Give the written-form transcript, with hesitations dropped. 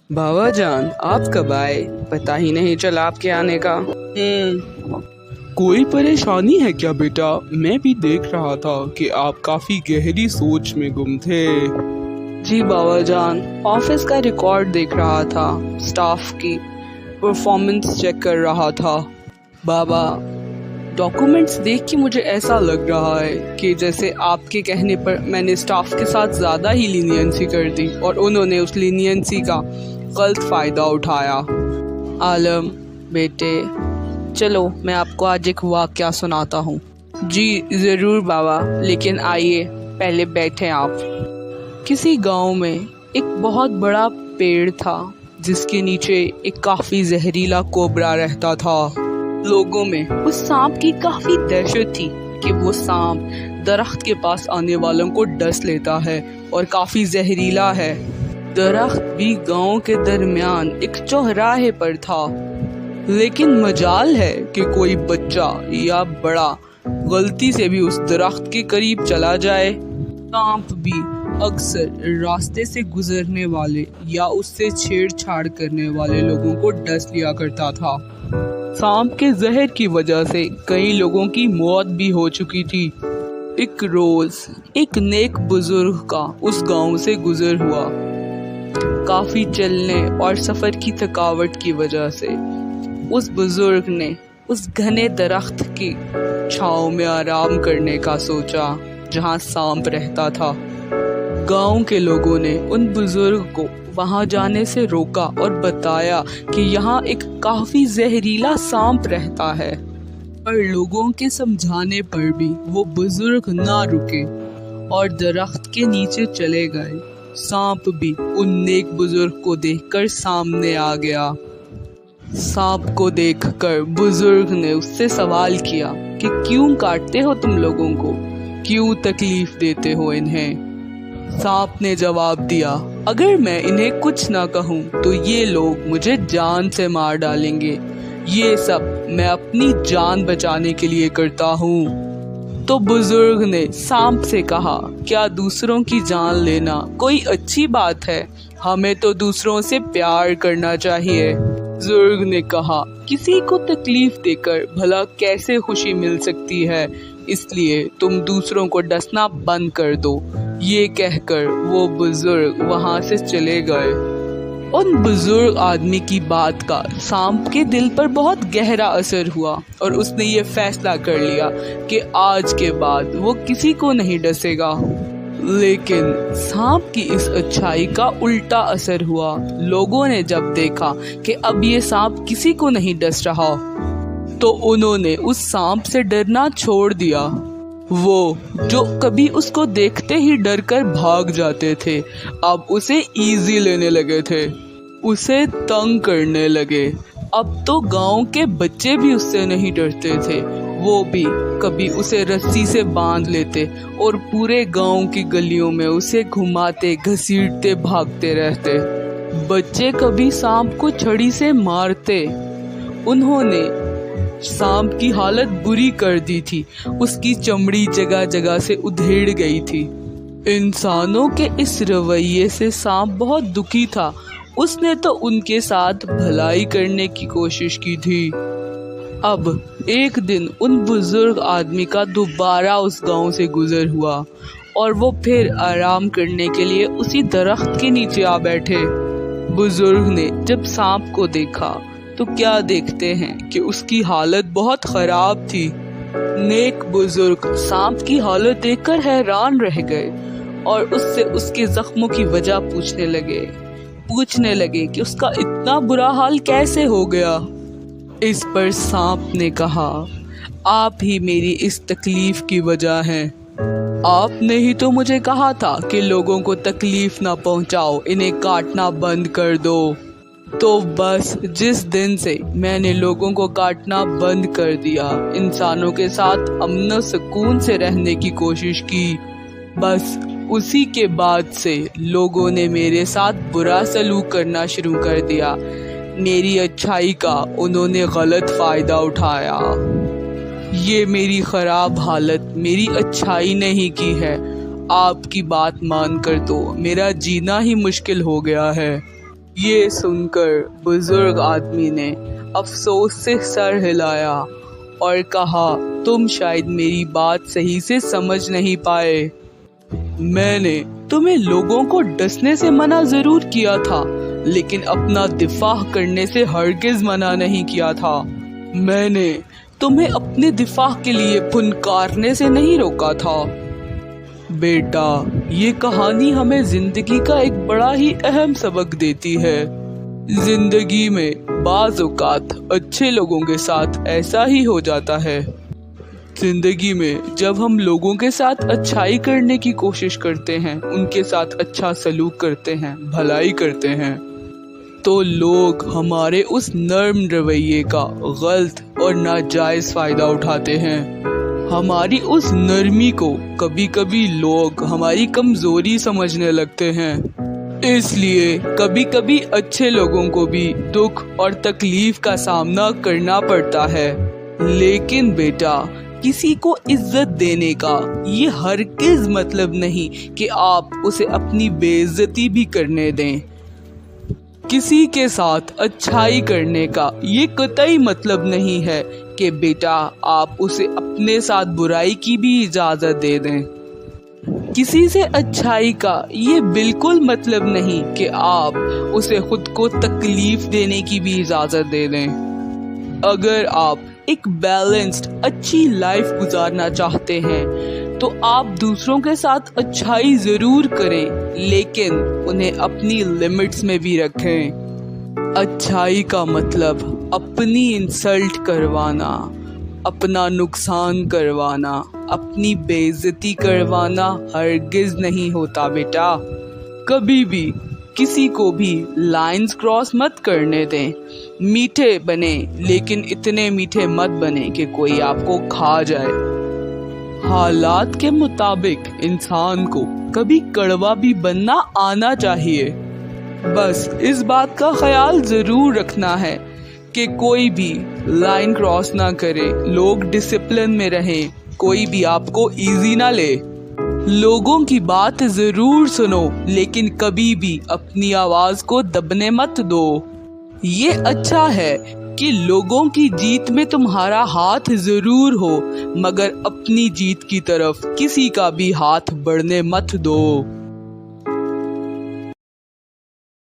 बाबा जान, आप कब आए? पता ही नहीं चला आपके आने का। कोई परेशानी है क्या बेटा? मैं भी देख रहा था कि आप काफी गहरी सोच में गुम थे। जी बाबा जान, ऑफिस का रिकॉर्ड देख रहा था, स्टाफ की परफॉर्मेंस चेक कर रहा था। बाबा, डॉक्यूमेंट्स देख के मुझे ऐसा लग रहा है कि जैसे आपके कहने पर मैंने स्टाफ के साथ ज़्यादा ही लीनियंसी कर दी और उन्होंने उस लीनियंसी का गलत फ़ायदा उठाया। आलम बेटे, चलो मैं आपको आज एक वाक़या सुनाता हूँ। जी ज़रूर बाबा, लेकिन आइए पहले बैठें आप। किसी गांव में एक बहुत बड़ा पेड़ था जिसके नीचे एक काफ़ी जहरीला कोबरा रहता था। लोगों में उस सांप की काफी दहशत थी कि वो सांप दरख्त के पास आने वालों को डस लेता है और काफी जहरीला है। दरख्त भी गांव के दरमियान एक चौराहे पर था, लेकिन मजाल है कि कोई बच्चा या बड़ा गलती से भी उस दरख्त के करीब चला जाए। सांप भी अक्सर रास्ते से गुजरने वाले या उससे छेड़छाड़ करने वाले लोगों को डस लिया करता था। सांप के जहर की वजह से कई लोगों की मौत भी हो चुकी थी। एक रोज एक नेक बुजुर्ग का उस गांव से गुजर हुआ। काफी चलने और सफर की थकावट की वजह से उस बुजुर्ग ने उस घने दरख्त की छांव में आराम करने का सोचा जहां सांप रहता था। गांव के लोगों ने उन बुजुर्ग को वहां जाने से रोका और बताया कि यहाँ एक काफी जहरीला सांप रहता है, पर लोगों के समझाने पर भी वो बुजुर्ग ना रुके और दरख्त के नीचे चले गए। सांप भी उन नेक बुजुर्ग को देखकर सामने आ गया। सांप को देखकर बुजुर्ग ने उससे सवाल किया कि क्यों काटते हो तुम लोगों को, क्यों तकलीफ देते हो इन्हें। सांप ने जवाब दिया, अगर मैं इन्हें कुछ ना कहूँ तो ये लोग मुझे जान से मार डालेंगे। ये सब मैं अपनी जान बचाने के लिए करता हूँ। तो बुजुर्ग ने सांप से कहा, क्या दूसरों की जान लेना कोई अच्छी बात है? हमें तो दूसरों से प्यार करना चाहिए। बुजुर्ग ने कहा, किसी को तकलीफ देकर भला कैसे खुशी मिल सकती है, इसलिए तुम दूसरों को डसना बंद कर दो। ये कहकर वो बुजुर्ग वहां से चले गए। उन बुजुर्ग आदमी की बात का सांप के दिल पर बहुत गहरा असर हुआ और उसने ये फैसला कर लिया कि आज के बाद वो किसी को नहीं डसेगा। लेकिन सांप की इस अच्छाई का उल्टा असर हुआ। लोगों ने जब देखा कि अब ये सांप किसी को नहीं डस रहा, तो उन्होंने उस सांप से डरना छोड़ दिया। वो जो कभी उसको देखते ही डरकर भाग जाते थे, अब उसे इजी लेने लगे थे, उसे तंग करने लगे। अब तो गांव के बच्चे भी उससे नहीं डरते थे। वो भी कभी उसे रस्सी से बांध लेते और पूरे गांव की गलियों में उसे घुमाते घसीटते भागते रहते। बच्चे कभी सांप को छड़ी से मारते। उन्होंने सांप की हालत बुरी कर दी थी, उसकी चमड़ी जगह जगह से उधेड़ गई थी। इंसानों के इस रवैये से सांप बहुत दुखी था। उसने तो उनके साथ भलाई करने की कोशिश की थी। अब एक दिन उन बुजुर्ग आदमी का दोबारा उस गांव से गुजर हुआ और वो फिर आराम करने के लिए उसी दरख्त के नीचे आ बैठे। बुजुर्ग ने जब सांप को देखा तो क्या देखते हैं कि उसकी हालत बहुत खराब थी। नेक बुजुर्ग सांप की हालत देखकर हैरान रह गए और उससे उसके जख्मों की वजह पूछने लगे कि उसका इतना बुरा हाल कैसे हो गया। इस पर सांप ने कहा, आप ही मेरी इस तकलीफ की वजह हैं। आपने ही तो मुझे कहा था कि लोगों को तकलीफ ना पहुंचाओ, इन्हें काटना बंद कर दो। तो बस जिस दिन से मैंने लोगों को काटना बंद कर दिया, इंसानों के साथ अमन सुकून से रहने की कोशिश की, बस उसी के बाद से लोगों ने मेरे साथ बुरा सलूक करना शुरू कर दिया। मेरी अच्छाई का उन्होंने गलत फायदा उठाया। ये मेरी खराब हालत मेरी अच्छाई नहीं की है। आपकी बात मानकर तो मेरा जीना ही मुश्किल हो गया है। ये सुनकर बुजुर्ग आदमी ने अफसोस से सर हिलाया और कहा, तुम शायद मेरी बात सही से समझ नहीं पाए। मैंने तुम्हें लोगों को डसने से मना जरूर किया था, लेकिन अपना दिफा करने से हरगिज मना नहीं किया था। मैंने तुम्हें अपने दिफा के लिए फुनकारने से नहीं रोका था। बेटा, ये कहानी हमें जिंदगी का एक बड़ा ही अहम सबक देती है। जिंदगी में बाज़ औक़ात अच्छे लोगों के साथ ऐसा ही हो जाता है। जिंदगी में जब हम लोगों के साथ अच्छाई करने की कोशिश करते हैं, उनके साथ अच्छा सलूक करते हैं, भलाई करते हैं, तो लोग हमारे उस नर्म रवैये का गलत और नाजायज़ फ़ायदा उठाते हैं। हमारी उस नरमी को कभी कभी लोग हमारी कमज़ोरी समझने लगते हैं। इसलिए कभी कभी अच्छे लोगों को भी दुख और तकलीफ का सामना करना पड़ता है। लेकिन बेटा, किसी को इज्जत देने का ये हरगिज़ मतलब नहीं कि आप उसे अपनी बेइज्जती भी करने दें। किसी के साथ अच्छाई करने का ये कतई मतलब नहीं है कि बेटा आप उसे अपने साथ बुराई की भी इजाज़त दे दें। किसी से अच्छाई का ये बिल्कुल मतलब नहीं कि आप उसे खुद को तकलीफ देने की भी इजाज़त दे दें। अगर आप एक बैलेंस्ड अच्छी लाइफ गुजारना चाहते हैं तो आप दूसरों के साथ अच्छाई ज़रूर करें, लेकिन उन्हें अपनी लिमिट्स में भी रखें। अच्छाई का मतलब अपनी इंसल्ट करवाना, अपना नुकसान करवाना, अपनी बेइज्जती करवाना हरगिज़ नहीं होता बेटा। कभी भी किसी को भी लाइंस क्रॉस मत करने दें। मीठे बने, लेकिन इतने मीठे मत बने कि कोई आपको खा जाए। हालात के मुताबिक इंसान को कभी कड़वा भी बनना आना चाहिए। बस इस बात का ख्याल जरूर रखना है कि कोई भी लाइन क्रॉस ना करे, लोग डिसिप्लिन में रहें, कोई भी आपको इजी ना ले। लोगों की बात जरूर सुनो, लेकिन कभी भी अपनी आवाज को दबने मत दो। ये अच्छा है कि लोगों की जीत में तुम्हारा हाथ जरूर हो, मगर अपनी जीत की तरफ किसी का भी हाथ बढ़ने मत दो।